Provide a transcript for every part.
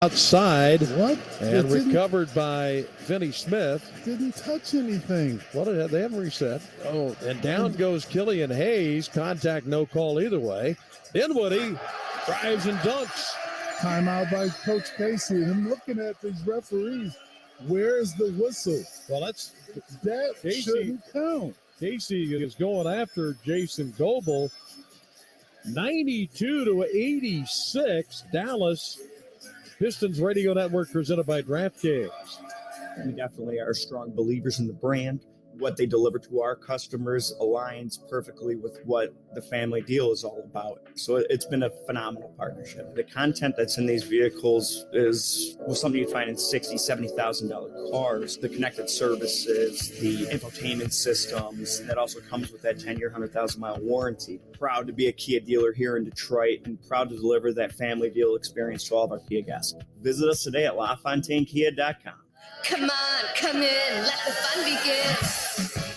outside. What? And recovered by Finney Smith. Didn't touch anything. Well, they haven't reset. Oh, and down goes Killian Hayes. Contact, no call either way. Dinwiddie drives and dunks. Timeout by Coach Casey. And I'm looking at these referees. Where's the whistle? Well, that Casey shouldn't count. Casey is going after Jason Goebel. 92-86. Dallas. Pistons Radio Network presented by DraftKings. We definitely are strong believers in the brand. What they deliver to our customers aligns perfectly with what the family deal is all about. So it's been a phenomenal partnership. The content that's in these vehicles is something you'd find in $60,000, $70,000 cars. The connected services, the infotainment systems, that also comes with that 10-year, 100,000-mile warranty. Proud to be a Kia dealer here in Detroit and proud to deliver that family deal experience to all of our Kia guests. Visit us today at LaFontaineKia.com. Come on, come in, let the fun begin.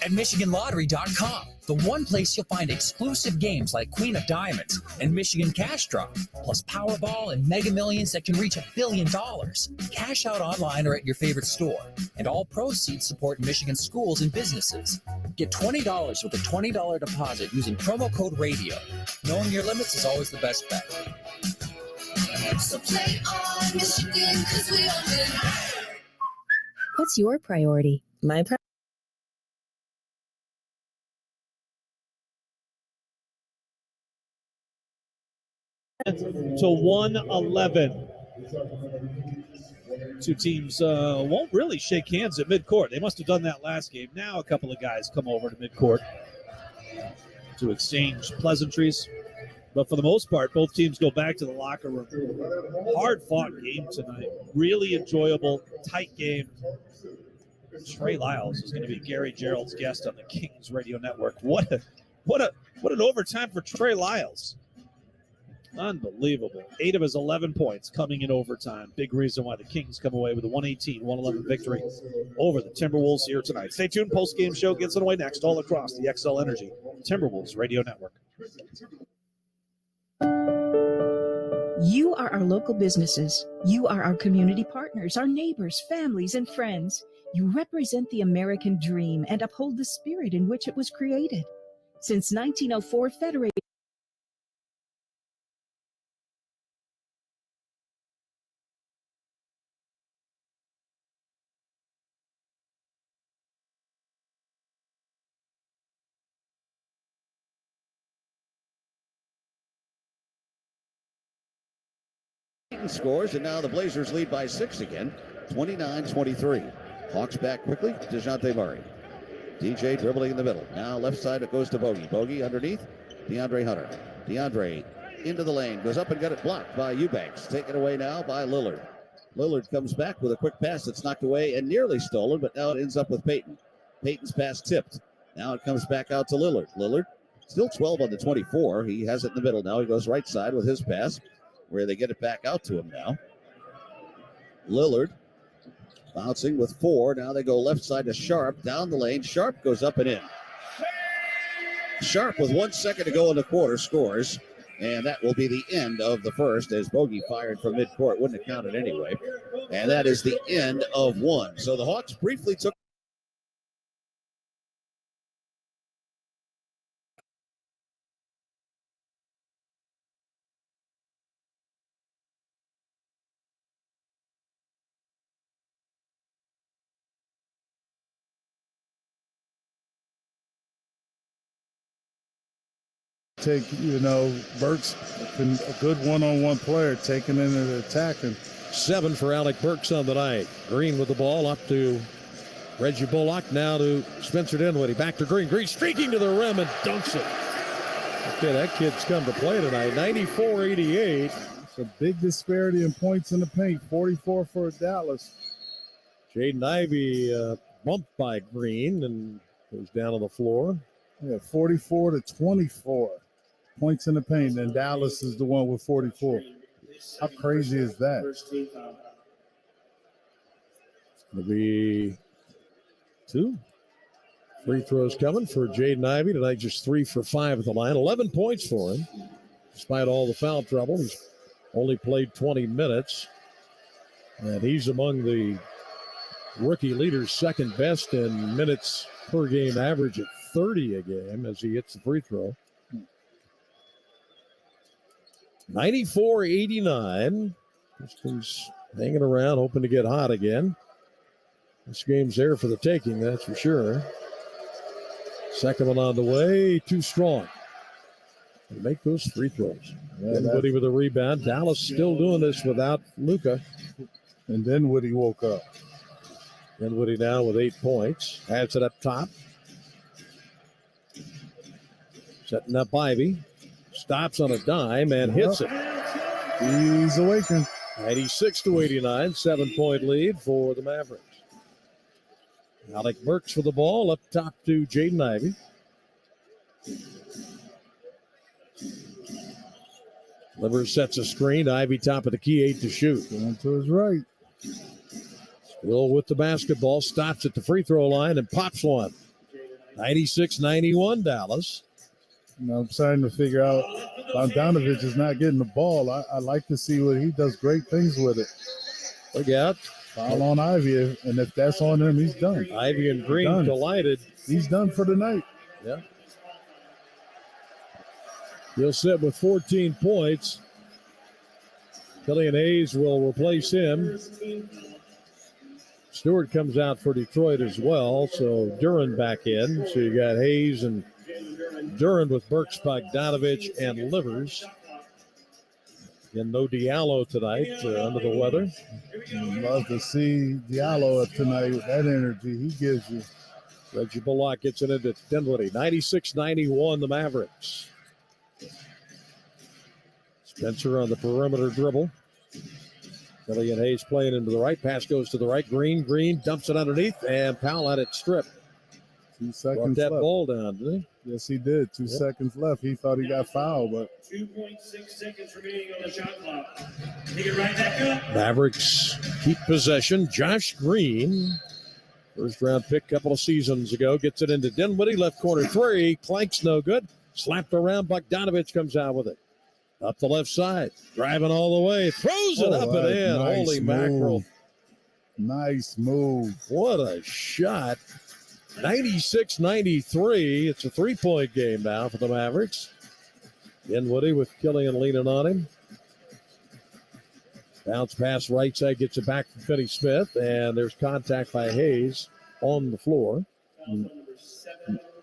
At MichiganLottery.com, the one place you'll find exclusive games like Queen of Diamonds and Michigan Cash Draw, plus Powerball and Mega Millions that can reach $1 billion. Cash out online or at your favorite store, and all proceeds support Michigan schools and businesses. Get $20 with a $20 deposit using promo code RADIO. Knowing your limits is always the best bet. So play on Michigan, 'cause we all win. What's your priority? My priority. To 111. Two teams won't really shake hands at midcourt. They must have done that last game. Now a couple of guys come over to midcourt to exchange pleasantries. But for the most part, both teams go back to the locker room. Hard-fought game tonight. Really enjoyable, tight game. Trey Lyles is going to be Gary Gerald's guest on the Kings Radio Network. What an overtime for Trey Lyles. Unbelievable. 8 of his 11 points coming in overtime. Big reason why the Kings come away with a 118-111 victory over the Timberwolves here tonight. Stay tuned. Post-game show gets underway next all across the XL Energy Timberwolves Radio Network. You are our local businesses. You are our community partners, our neighbors, families, and friends. You represent the American dream and uphold the spirit in which it was created. Since 1904, Federated scores, and now the Blazers lead by 6 again, 29-23. Hawks back quickly, DeJounte Murray. DJ dribbling in the middle. Now left side, it goes to Bogey. Bogey underneath, DeAndre Hunter. DeAndre into the lane, goes up and got it blocked by Eubanks. Taken away now by Lillard. Lillard comes back with a quick pass that's knocked away and nearly stolen, but now it ends up with Payton. Payton's pass tipped. Now it comes back out to Lillard. Lillard still 12 on the 24. He has it in the middle now. He goes right side with his pass, where they get it back out to him now. Lillard bouncing with 4. Now they go left side to Sharp. Down the lane. Sharp goes up and in. Sharp with 1 second to go in the quarter scores. And that will be the end of the first as Bogey fired from midcourt. Wouldn't have counted anyway. And that is the end of 1. So the Hawks briefly took take, Burks, a good one-on-one player, taking into the attack. And 7 for Alec Burks on the night. Green with the ball up to Reggie Bullock. Now to Spencer Dinwiddie. Back to Green. Green streaking to the rim and dunks it. Okay, that kid's come to play tonight. 94-88. It's a big disparity in points in the paint. 44 for Dallas. Jaden Ivey bumped by Green and goes down on the floor. Yeah, 44-24 points in the paint, and Dallas is the one with 44. How crazy is that? It's going to be 2 free throws coming for Jaden Ivey tonight. Just 3 for 5 at the line. 11 points for him, despite all the foul trouble. He's only played 20 minutes. And he's among the rookie leaders, second best in minutes per game average at 30 a game as he hits the free throw. 94-89. Pistons hanging around, hoping to get hot again. This game's there for the taking, that's for sure. Second one on the way, too strong. And make those free throws. Dinwiddie with a rebound. Dallas still doing this without Luka. And Dinwiddie woke up. Dinwiddie now with 8 points. Has it up top. Setting up Ivy. Stops on a dime and hits it. He's awakened. 96-89, 7-point lead for the Mavericks. Alec Burks with the ball up top to Jaden Ivey. Livers sets a screen. Ivy top of the key, 8 to shoot. Going to his right. Still with the basketball. Stops at the free throw line and pops one. 96-91 Dallas. I'm starting to figure out Bogdanovich is not getting the ball. I like to see what he does. Great things with it. Look out. Foul on Ivy, and if that's on him, he's done. Ivy and Green collided. He's done for the night. Yeah. He'll sit with 14 points. Killian Hayes will replace him. Stewart comes out for Detroit as well, so Duran back in. So you got Hayes and Duran with Burks, Bogdanovich, and Livers. And no Diallo tonight, under the weather. Love to see Diallo tonight with that energy he gives you. Reggie Bullock gets it into Dinwiddie. 96-91, the Mavericks. Spencer on the perimeter dribble. Killian Hayes playing into the right. Pass goes to the right. Green dumps it underneath, and Powell had it stripped. 2 seconds Brought that left. ball down, didn't he? Yes, he did. 2 seconds left. He thought he got fouled, but 2.6 seconds remaining on the shot clock. Take it right back up. Mavericks keep possession. Josh Green, first round pick a couple of seasons ago, gets it into Dinwiddie. Left corner three. Clanks no good. Slapped around. Bogdanovich comes out with it. Up the left side. Driving all the way. Throws it up and in. nice Holy move. mackerel. Nice move. What a shot. 96-93. It's a 3-point game now for the Mavericks. Dinwiddie with Killian leaning on him. Bounce pass right side, gets it back from Finney Smith, and there's contact by Hayes on the floor. And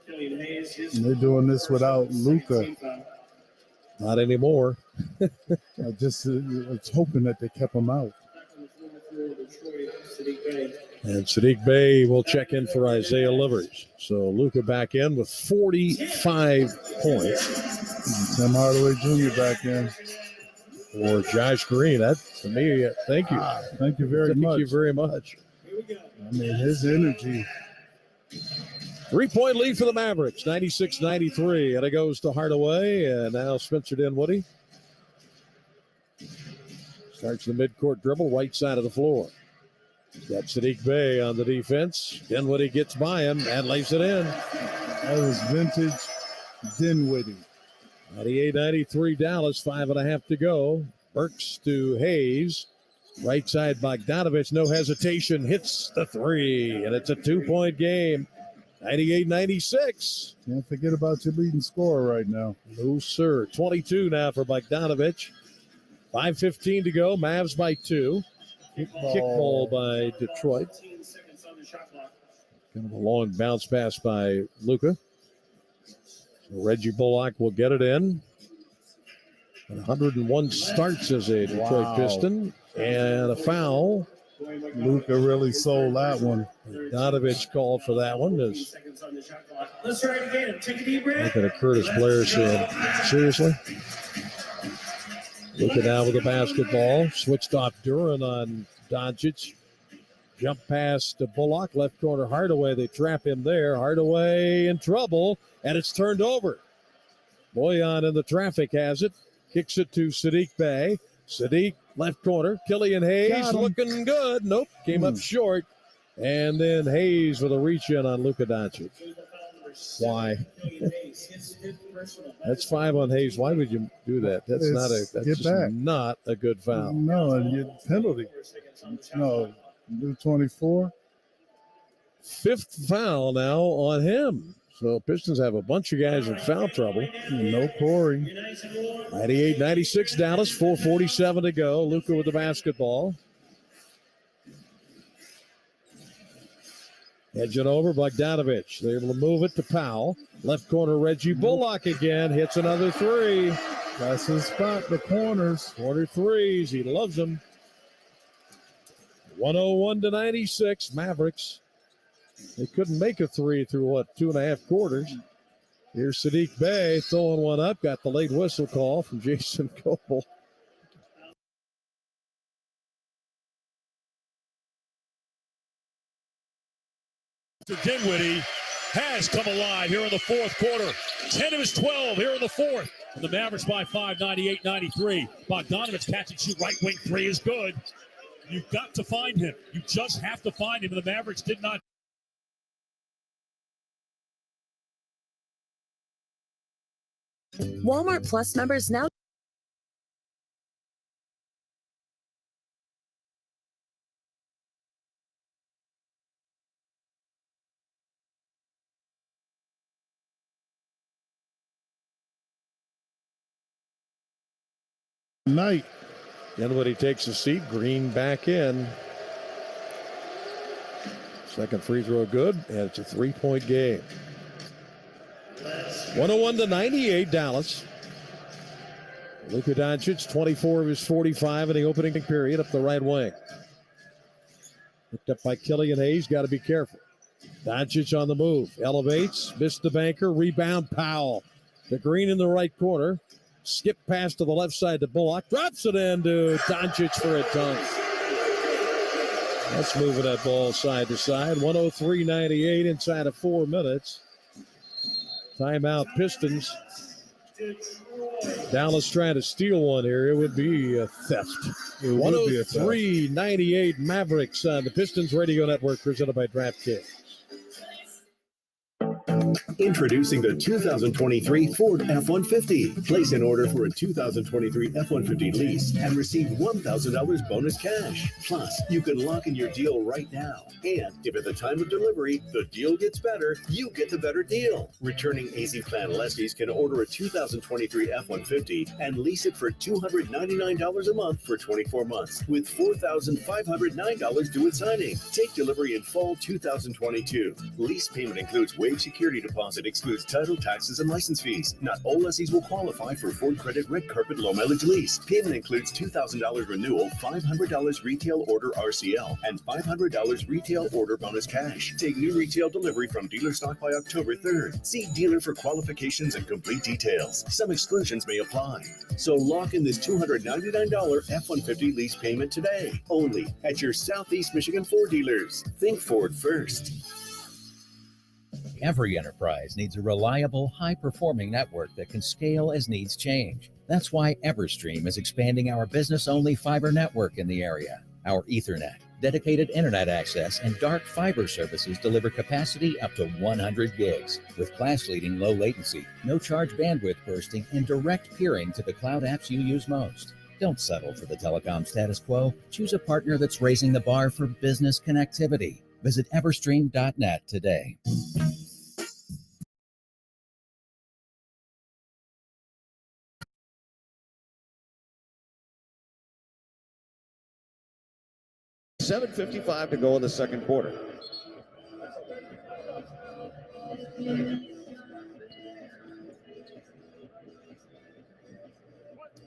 they're doing this without Luka. Not anymore. I was hoping that they kept him out. And Sadiq Bey will check in for Isaiah Livers. So Luka back in with 45 points. Tim Hardaway Jr. back in. For Josh Green. That, to me, thank you. Thank you very much. Thank you very much. I mean, his energy. 3-point lead for the Mavericks, 96-93. And it goes to Hardaway, and now Spencer Dinwiddie. Starts the midcourt dribble, right side of the floor. Got Sadiq Bey on the defense. Dinwiddie gets by him and lays it in. That was vintage Dinwiddie. 98-93 Dallas, 5.5 to go. Burks to Hayes. Right side Bogdanovich, no hesitation, hits the three, and it's a 2-point game. 98-96. Can't forget about your leading scorer right now. No, sir. 22 now for Bogdanovich. 5:15 to go. Mavs by 2. Kickball by Detroit. Kind of a long bounce pass by Luka. So Reggie Bullock will get it in. 101 starts as a Detroit Piston. And a foul. Luka really sold that one. Donovich called for that one. Let's try it again. Take a deep breath. Looking at Curtis Blair saying, seriously? Luka now with the basketball. Switched off Duran on Doncic. Jump pass to Bullock. Left corner Hardaway. They trap him there. Hardaway in trouble. And it's turned over. Boyan in the traffic has it. Kicks it to Sadiq Bey. Sadiq, left corner. Killian Hayes looking good. Nope. Came up short. And then Hayes with a reach in on Luka Doncic. Why? That's 5 on Hayes. Why would you do that? That's Get back. not a good foul. No, and you penalty. No, do 24. 5th foul now on him. So Pistons have a bunch of guys in foul trouble. No Corey. 98-96 Dallas, 4:47 to go. Luka with the basketball. Edging over, Bogdanovich. They're able to move it to Powell. Left corner, Reggie Bullock again. Hits another 3. That's his spot, the corners. Corner threes. He loves them. 101-96, Mavericks. They couldn't make a 3 through, 2.5 quarters. Here's Sadiq Bey throwing one up. Got the late whistle call from Jason Copel. Dinwiddie has come alive here in the fourth quarter. 10 of his 12 here in the fourth. And the Mavericks by 5, 98-93. Bogdanovich catch and shoot right wing 3 is good. You've got to find him. You just have to find him. And the Mavericks did not. Walmart Plus members now. Night. Dinwiddie takes a seat. Green back in. Second free throw good, and it's a 3-point game. 101-98 Dallas. Luka Doncic, 24 of his 45 in the opening period up the right wing. Picked up by Killian Hayes. Got to be careful. Doncic on the move. Elevates. Missed the banker. Rebound Powell. To Green in the right corner. Skip pass to the left side to Bullock. Drops it in to Doncic for a dunk. That's moving that ball side to side. 103-98 inside of 4 minutes. Timeout Pistons. Dallas trying to steal one here. It would be a theft. 103-98 Mavericks on the Pistons Radio Network presented by DraftKings. Introducing the 2023 Ford F-150. Place an order for a 2023 F-150 lease and receive $1,000 bonus cash. Plus, you can lock in your deal right now. And if at the time of delivery, the deal gets better, you get the better deal. Returning AZ Plan lessees can order a 2023 F-150 and lease it for $299 a month for 24 months with $4,509 due at signing. Take delivery in fall 2022. Lease payment includes wage security deposit, excludes title, taxes, and license fees. Not all lessees will qualify for Ford Credit Red Carpet Low Mileage Lease. Payment includes $2,000 renewal, $500 retail order RCL, and $500 retail order bonus cash. Take new retail delivery from dealer stock by October 3rd. See dealer for qualifications and complete details. Some exclusions may apply. So lock in this $299 F-150 lease payment today. Only at your Southeast Michigan Ford dealers. Think Ford first. Every enterprise needs a reliable, high-performing network that can scale as needs change. That's why Everstream is expanding our business-only fiber network in the area. Our Ethernet, dedicated internet access, and dark fiber services deliver capacity up to 100 gigs with class-leading low latency, no-charge bandwidth bursting, and direct peering to the cloud apps you use most. Don't settle for the telecom status quo. Choose a partner that's raising the bar for business connectivity. Visit everstream.net today. $7:55 to go in the second quarter.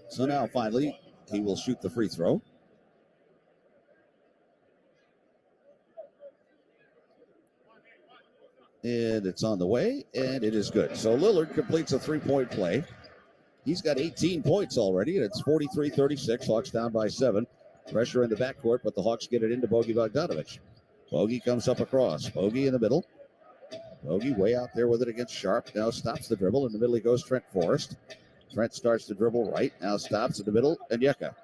So now finally, he will shoot the free throw. And it's on the way, and it is good. So Lillard completes a three-point play. He's got 18 points already, and it's 43-36. Hawks down by 7. Pressure in the backcourt, but the Hawks get it into Bogey Bogdanovich. Bogey comes up across. Bogey in the middle. Bogey way out there with it against Sharp. Now stops the dribble. In the middle he goes Trent Forrest. Trent starts to dribble right. Now stops in the middle. And Yeka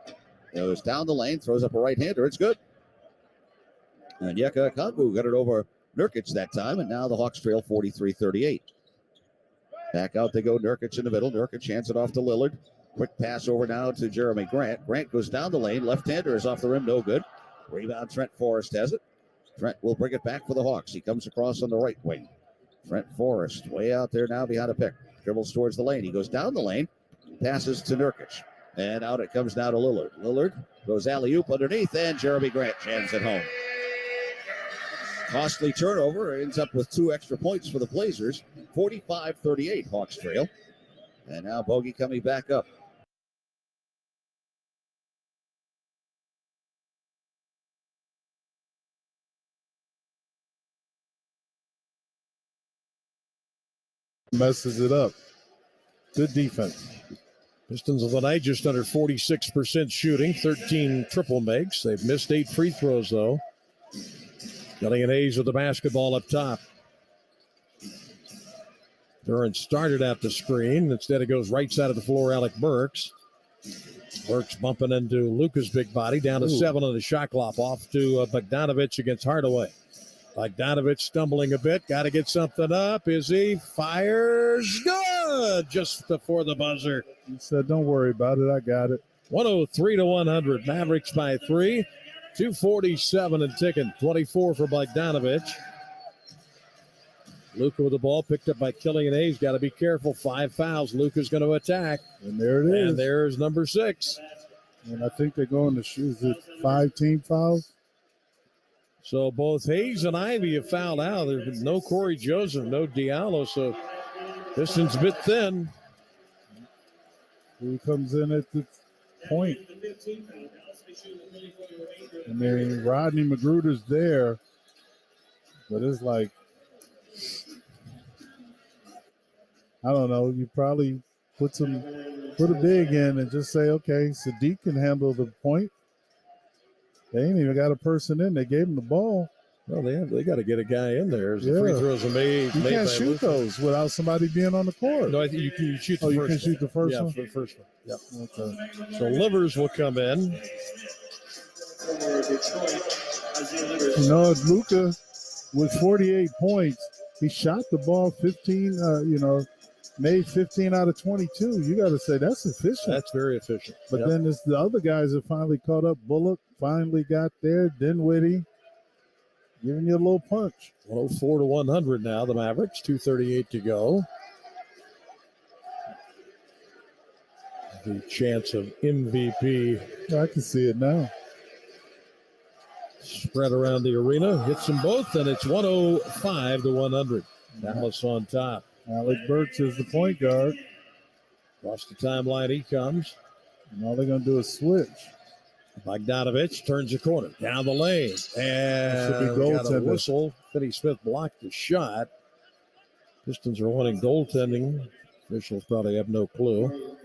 goes down the lane, throws up a right-hander. It's good. And Yeka Okongwu got it over Nurkic that time, and now the Hawks trail 43-38. Back out they go. Nurkic in the middle. Nurkic hands it off to Lillard. Quick pass over now to Jeremy Grant. Grant goes down the lane. Left-hander is off the rim. No good. Rebound. Trent Forrest has it. Trent will bring it back for the Hawks. He comes across on the right wing. Trent Forrest way out there now behind a pick. Dribbles towards the lane. He goes down the lane. Passes to Nurkic. And out it comes now to Lillard. Lillard goes alley-oop underneath, and Jeremy Grant jams it home. Costly turnover. Ends up with 2 extra points for the Blazers. 45-38 Hawks trail. And now Bogey coming back up. Messes it up. Good defense. Pistons of the night just under 46% shooting, 13 triple makes. They've missed 8 free throws, though. Killian Hayes with the basketball up top. Durant started at the screen. Instead, it goes right side of the floor, Alec Burks. Burks bumping into Luka's big body. Down to 7 on the shot clock. Off to Bogdanovic against Hardaway. Bogdanovic stumbling a bit. Got to get something up. Is he? Fires. Good. Just before the buzzer. He said, don't worry about it. I got it. 103-100. Mavericks by 3. 2:47 and ticking. 24 for Bogdanovic. Luka with the ball picked up by Killian Hayes. Got to be careful. 5 fouls. Luka's going to attack. And there it is. And there's number 6. And I think they're going to shoot. Is it 5 team fouls? So both Hayes and Ivy have fouled out. There's been no Corey Joseph, no Diallo. So Pistons a bit thin. Who comes in at the point? I mean, Rodney Magruder's there, but it's like, I don't know. You probably put a big in and just say, okay, Sadiq can handle the point. They ain't even got a person in. They gave him the ball. Well, they got to get a guy in there. The free throws are made. You can't shoot those without somebody being on the court. No, I think you can shoot the first first one. You can shoot the first one? Yeah, for the first one. Yep. Okay. So Livers will come in. You know, Luka with 48 points, he shot the ball 15, made 15 out of 22. You got to say that's efficient. That's very efficient. But then it's the other guys that finally caught up. Bullock finally got there. Dinwiddie giving you a little punch. 104-100 now, the Mavericks. 2:38 to go. The chance of MVP. I can see it now. Spread around the arena. Hits them both, and it's 105-100. Dallas on top. Alec Burks is the point guard. Across the timeline he comes. And all they're going to do is switch. Bogdanovic turns the corner. Down the lane. And should be got a whistle. Finney-Smith blocked the shot. Pistons are wanting goaltending. Officials probably have no clue.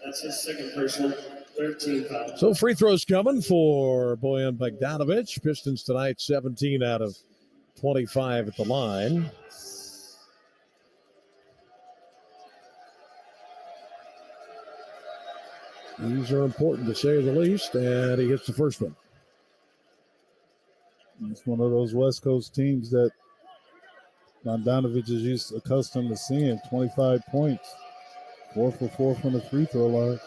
That's his second personal. 13 fouls. So free throws coming for Bojan Bogdanovic. Pistons tonight 17 out of 25 at the line. These are important to say the least, and he hits the first one. It's one of those West Coast teams that Bogdanovic is accustomed to seeing. 25 points, 4 for 4 from the free throw line.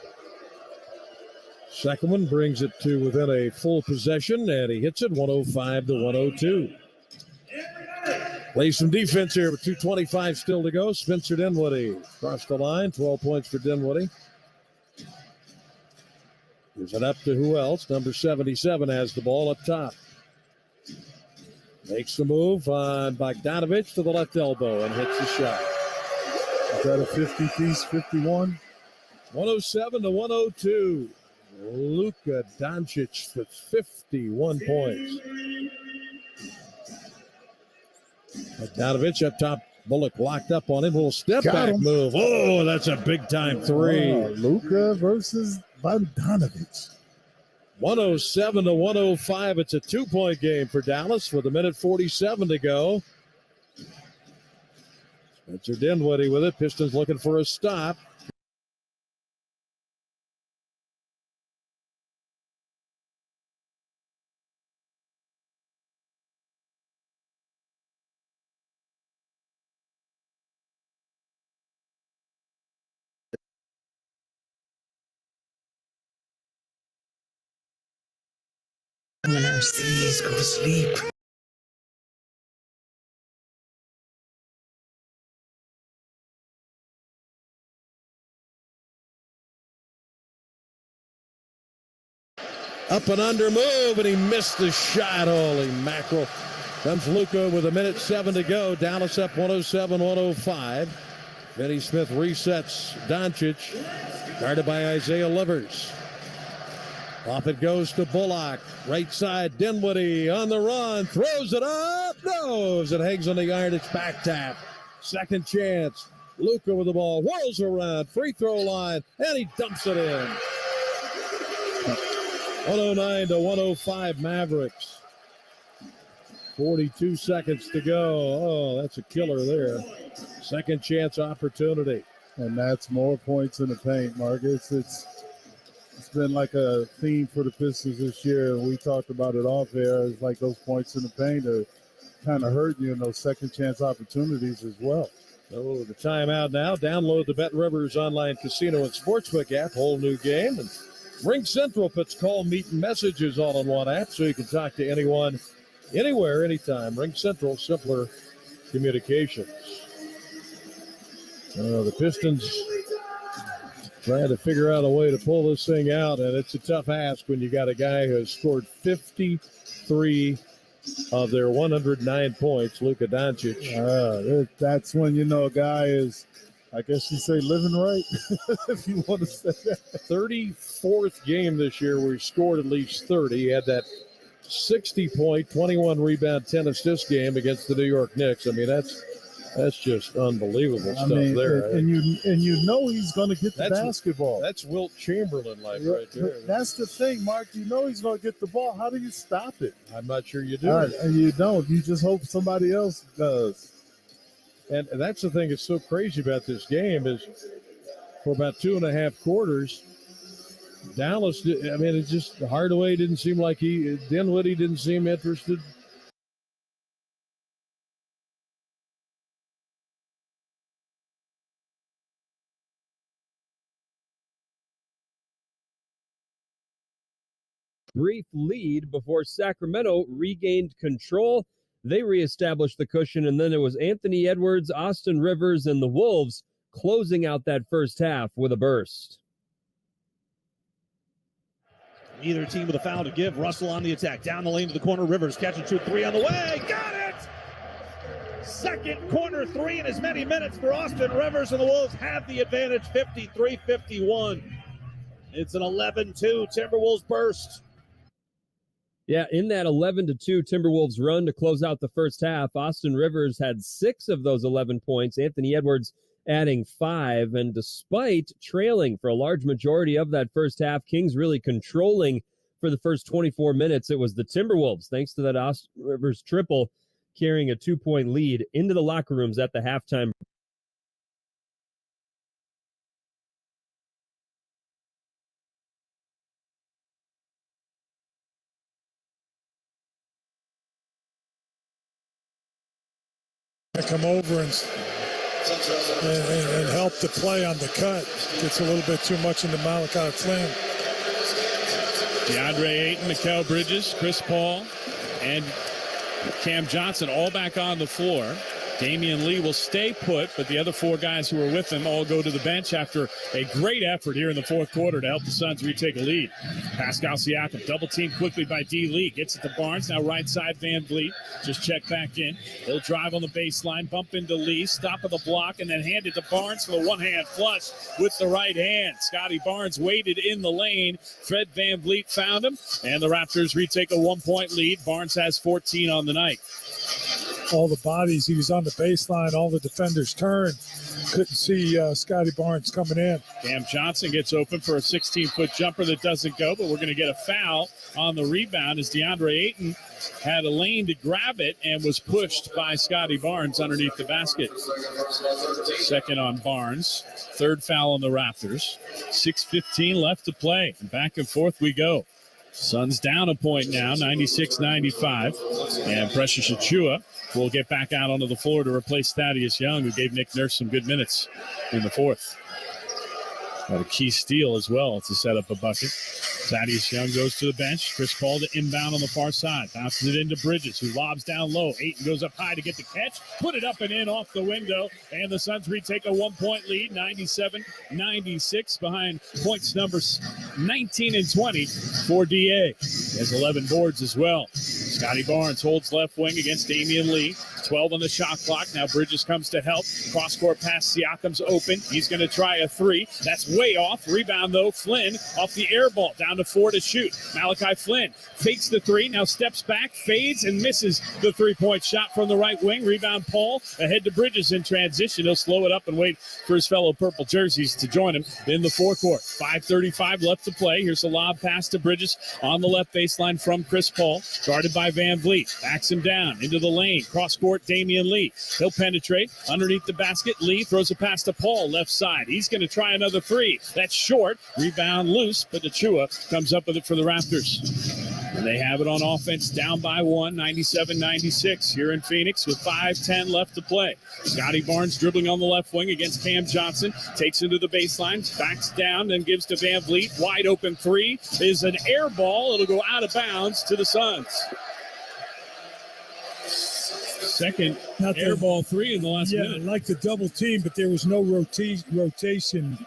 Second one brings it to within a full possession, and he hits it 105-102. Plays some defense here with 2:25 still to go. Spencer Dinwiddie across the line, 12 points for Dinwiddie. Gives it up to who else? Number 77 has the ball up top. Makes the move on Bogdanovic to the left elbow and hits the shot. Is that a 50-piece, 51? 107-102. Luka Doncic with 51 points. Bogdanovic up top. Bullock locked up on him. Little step back move. Oh, that's a big time three. Luka versus Bogdanovic. 107-105. It's a 2-point game for Dallas with 1:47 to go. Spencer Dinwiddie with it. Pistons looking for a stop. Winners. Please go to sleep. Up and under move, and he missed the shot. Holy mackerel. Comes Luka with 1:07 to go. Dallas up 107-105. Finney Smith resets Doncic. Guarded by Isaiah Livers. Off it goes to Bullock. Right side, Dinwiddie on the run. Throws it up. No, as it hangs on the iron, it's back tap. Second chance. Luka with the ball. Whirls around. Free throw line. And he dumps it in. 109-105 Mavericks. 42 seconds to go. Oh, that's a killer there. Second chance opportunity. And that's more points in the paint, Marcus. It's been like a theme for the Pistons this year. We talked about it off air. It's like those points in the paint are kind of hurting you in those second chance opportunities as well. So the timeout now. Download the BetRivers online casino and sportsbook app. Whole new game. And Ring Central puts call, meet, and messages all in one app so you can talk to anyone, anywhere, anytime. Ring Central, simpler communications. The Pistons trying to figure out a way to pull this thing out, and it's a tough ask when you got a guy who has scored 53 of their 109 points, Luka Doncic. That's when you know a guy is, I guess you say, living right, if you want to say that. 34th game this year where he scored at least 30. He had that 60-point, 21-rebound, 10-assist game against the New York Knicks. I mean, that's just unbelievable stuff there. And you know he's going to get the basketball. That's Wilt Chamberlain like right there. That's the thing, Mark. You know he's going to get the ball. How do you stop it? I'm not sure you do. And you don't. You just hope somebody else does. And that's the thing that's so crazy about this game is for about 2.5 quarters, Dallas, I mean, it's just Hardaway didn't seem like Dinwiddie didn't seem interested. Brief lead before Sacramento regained control. They reestablished the cushion, and then it was Anthony Edwards, Austin Rivers, and the Wolves closing out that first half with a burst. Either team with a foul to give. Russell on the attack. Down the lane to the corner. Rivers catching 2-3 on the way. Got it! Second corner three in as many minutes for Austin Rivers, and the Wolves have the advantage, 53-51. It's an 11-2 Timberwolves burst. Yeah, in that 11-2 Timberwolves run to close out the first half, Austin Rivers had 6 of those 11 points. Anthony Edwards adding 5. And despite trailing for a large majority of that first half, Kings really controlling for the first 24 minutes. It was the Timberwolves, thanks to that Austin Rivers triple, carrying a 2-point lead into the locker rooms at the halftime. Come over and help the play on the cut. Gets a little bit too much into Malachi Flynn. DeAndre Ayton, Mikal Bridges, Chris Paul, and Cam Johnson all back on the floor. Damian Lee will stay put, but the other 4 guys who were with him all go to the bench after a great effort here in the fourth quarter to help the Suns retake a lead. Pascal Siakam double teamed quickly by D. Lee. Gets it to Barnes. Now right side Van Vliet. Just check back in. He'll drive on the baseline, bump into Lee, stop at the block, and then hand it to Barnes for the one-hand flush with the right hand. Scotty Barnes waited in the lane. Fred Van Vliet found him, and the Raptors retake a 1-point lead. Barnes has 14 on the night. All the bodies, he was on the baseline, all the defenders turned. Couldn't see Scotty Barnes coming in. Cam Johnson gets open for a 16-foot jumper that doesn't go, but we're going to get a foul on the rebound as DeAndre Ayton had a lane to grab it and was pushed by Scotty Barnes underneath the basket. Second on Barnes. Third foul on the Raptors. 6:15 left to play. And back and forth we go. Suns down a point now, 96-95. And Precious Achiuwa will get back out onto the floor to replace Thaddeus Young, who gave Nick Nurse some good minutes in the fourth. Got a key steal as well to set up a bucket. Thaddeus Young goes to the bench. Chris Paul to inbound on the far side. Bounces it into Bridges, who lobs down low. Ayton goes up high to get the catch. Put it up and in off the window. And the Suns retake a 1-point lead, 97-96, behind points numbers 19 and 20 for DA. He has 11 boards as well. Scotty Barnes holds left wing against Damian Lee. 12 on the shot clock. Now Bridges comes to help. Cross-court pass. Siakam's open. He's going to try a three. That's way off. Rebound, though. Flynn off the air ball. Down to 4 to shoot. Malachi Flynn fakes the three. Now steps back, fades, and misses the three-point shot from the right wing. Rebound, Paul. Ahead to Bridges in transition. He'll slow it up and wait for his fellow purple jerseys to join him in the forecourt. 5:35 left to play. Here's a lob pass to Bridges on the left baseline from Chris Paul. Guarded by Van Vliet. Backs him down into the lane. Cross-court, Damian Lee. He'll penetrate underneath the basket. Lee throws a pass to Paul, left side. He's going to try another three. That's short. Rebound loose, but Achua comes up with it for the Raptors. And they have it on offense, down by 1, 97-96 here in Phoenix with 5:10 left to play. Scotty Barnes dribbling on the left wing against Cam Johnson. Takes him to the baseline, backs down, then gives to Van Vliet. Wide open three is an air ball. It'll go out of bounds to the Suns. Second air ball three in the last minute. Like the double team, but there was no rotation.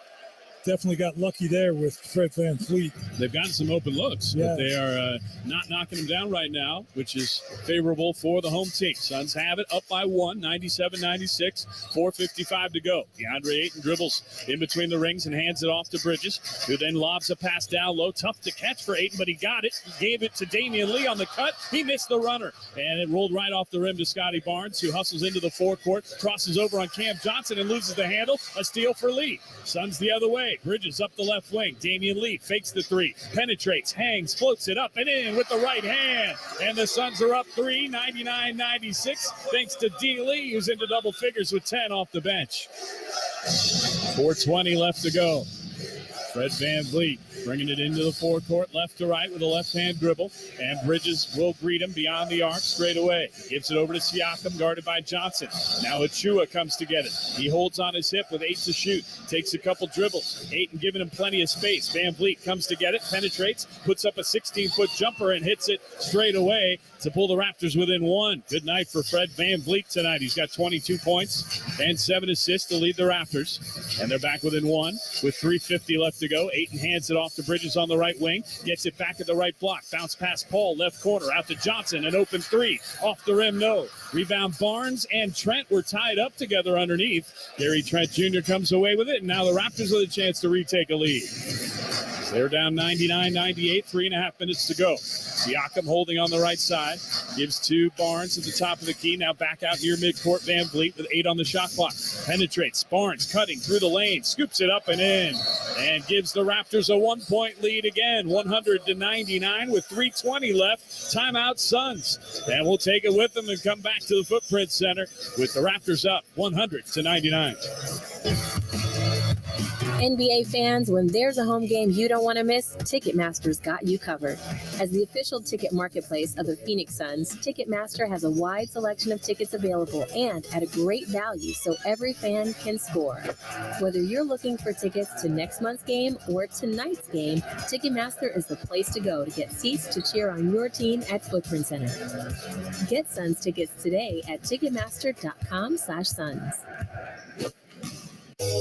Definitely got lucky there with Fred Van Vliet. They've gotten some open looks, but they are not knocking them down right now, which is favorable for the home team. Suns have it up by 1, 97-96, 4:55 to go. DeAndre Ayton dribbles in between the rings and hands it off to Bridges, who then lobs a pass down low. Tough to catch for Ayton, but he got it. He gave it to Damian Lee on the cut. He missed the runner, and it rolled right off the rim to Scotty Barnes, who hustles into the forecourt, crosses over on Cam Johnson and loses the handle. A steal for Lee. Suns the other way. Bridges up the left wing. Damian Lee fakes the three, penetrates, hangs, floats it up and in with the right hand. And the Suns are up 3, 99-96, thanks to D. Lee, who's into double figures with 10 off the bench. 4:20 left to go. Fred Van Vliet bringing it into the forecourt, left to right with a left-hand dribble, and Bridges will greet him beyond the arc straight away. Gives it over to Siakam, guarded by Johnson. Now Achua comes to get it. He holds on his hip with 8 to shoot, takes a couple dribbles. Ayton giving him plenty of space. Van Vliet comes to get it, penetrates, puts up a 16-foot jumper and hits it straight away to pull the Raptors within 1. Good night for Fred Van Vliet tonight. He's got 22 points and 7 assists to lead the Raptors. And they're back within 1 with 3:50 left to go. Ayton hands it off to Bridges on the right wing. Gets it back at the right block. Bounce past Paul, left corner. Out to Johnson. An open three. Off the rim, no. Rebound Barnes and Trent were tied up together underneath. Gary Trent Jr. comes away with it. And now the Raptors with a chance to retake a lead. They're down 99-98, 3.5 minutes to go. Siakam holding on the right side. Gives to Barnes at the top of the key. Now back out near midcourt. Van Vliet with 8 on the shot clock. Penetrates. Barnes cutting through the lane. Scoops it up and in. And gives the Raptors a 1-point lead again. 100-99 with 3:20 left. Timeout Suns. And we'll take it with them and come back to the Footprint Center with the Raptors up 100-99. NBA fans, when there's a home game you don't want to miss, Ticketmaster's got you covered. As the official ticket marketplace of the Phoenix Suns, Ticketmaster has a wide selection of tickets available and at a great value so every fan can score. Whether you're looking for tickets to next month's game or tonight's game, Ticketmaster is the place to go to get seats to cheer on your team at Footprint Center. Get Suns tickets today at Ticketmaster.com/Suns.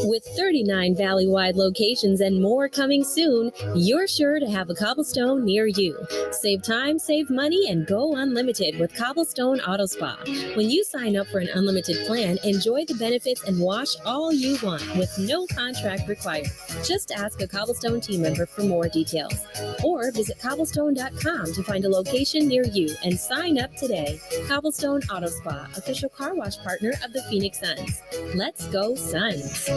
With 39 valley-wide locations and more coming soon, you're sure to have a Cobblestone near you. Save time, save money, and go unlimited with Cobblestone Auto Spa. When you sign up for an unlimited plan, enjoy the benefits and wash all you want with no contract required. Just ask a Cobblestone team member for more details. Or visit cobblestone.com to find a location near you and sign up today. Cobblestone Auto Spa, official car wash partner of the Phoenix Suns. Let's go Suns!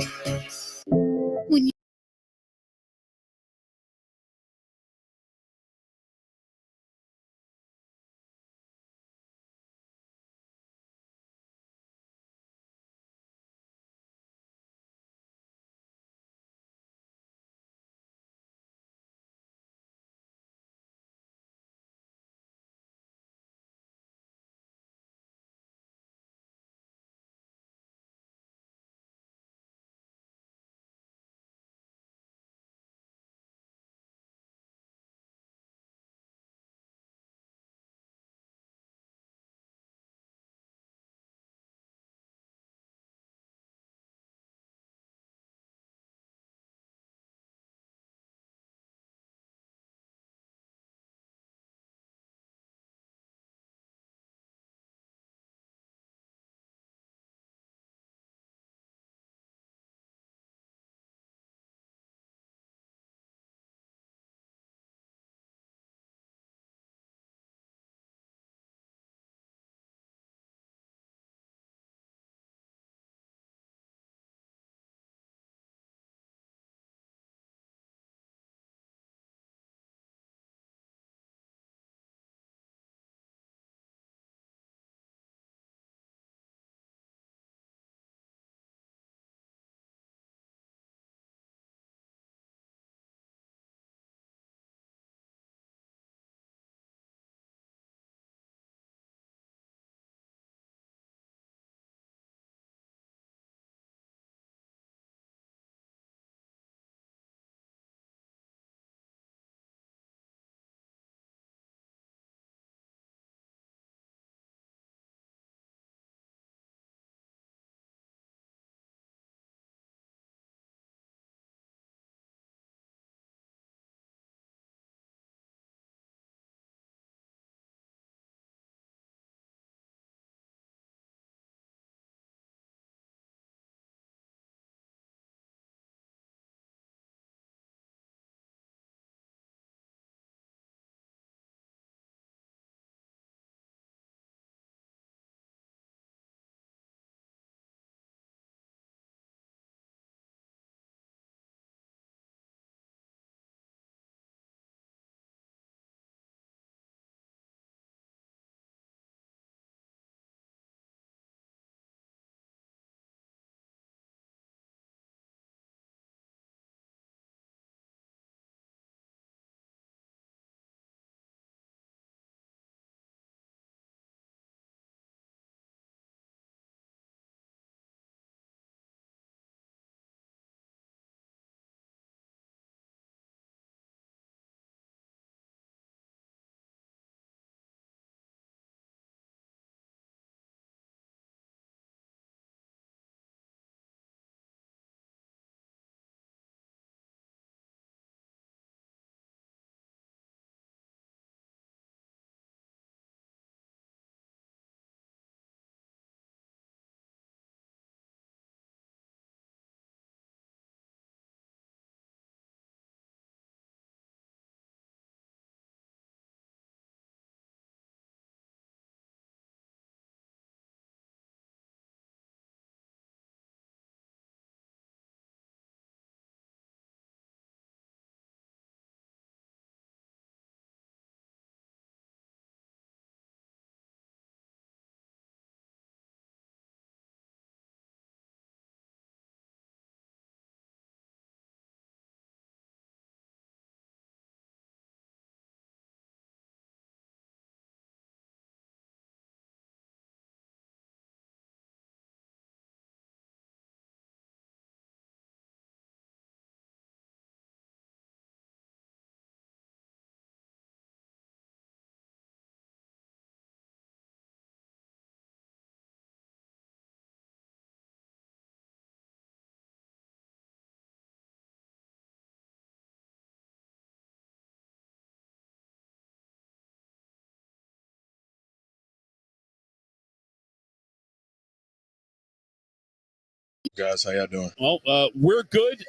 Guys, how y'all doing? Well, we're good.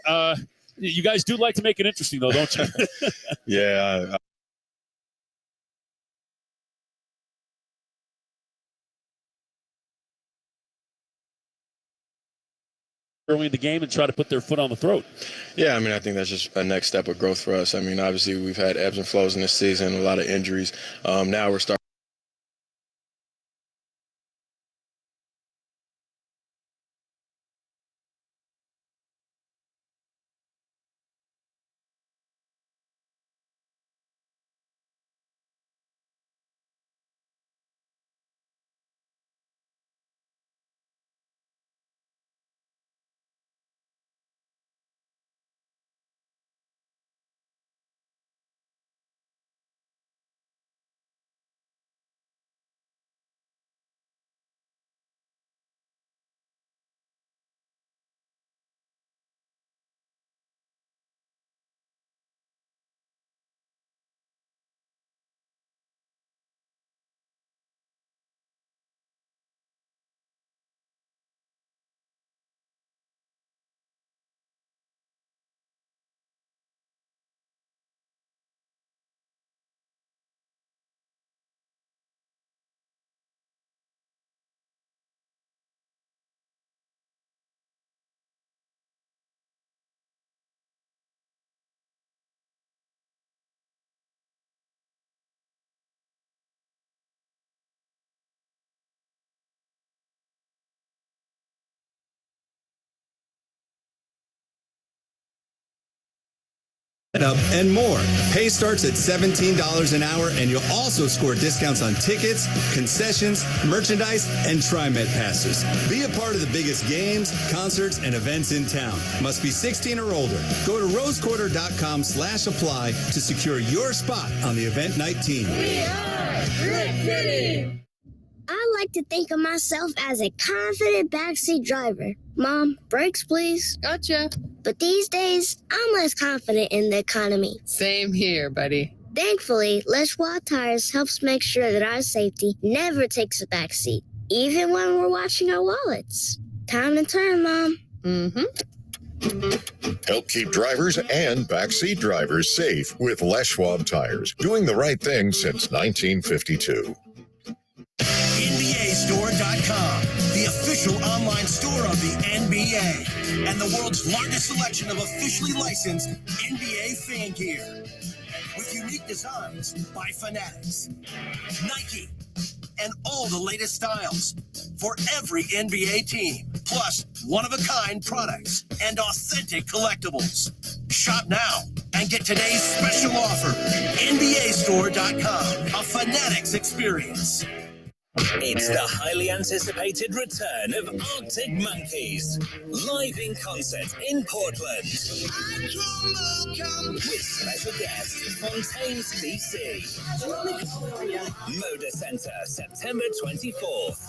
You guys do like to make it interesting, though, don't you? Yeah. Early in the game and try to put their foot on the throat. Yeah, I mean, I think that's just a next step of growth for us. I mean, obviously, we've had ebbs and flows in this season, a lot of injuries. Now we're starting. Up and more. Pay starts at $17 an hour, and you'll also score discounts on tickets, concessions, merchandise, and TriMet passes. Be a part of the biggest games, concerts, and events in town. Must be 16 or older. Go to rosequarter.com/apply to secure your spot on the event night team. We are Grit City. I like to think of myself as a confident backseat driver. Mom, brakes please. Gotcha. But these days, I'm less confident in the economy. Same here, buddy. Thankfully, Les Schwab Tires helps make sure that our safety never takes a backseat, even when we're watching our wallets. Time to turn, Mom. Help keep drivers and backseat drivers safe with Les Schwab Tires, doing the right thing since 1952. NBAstore.com, the official online store of the NBA and the world's largest selection of officially licensed NBA fan gear with unique designs by Fanatics, Nike, and all the latest styles for every NBA team, plus one-of-a-kind products and authentic collectibles. Shop now and get today's special offer. NBAstore.com, a Fanatics experience. It's the highly anticipated return of Arctic Monkeys, live in concert in Portland. With special guest Fontaines DC. Moda Center, September 24th.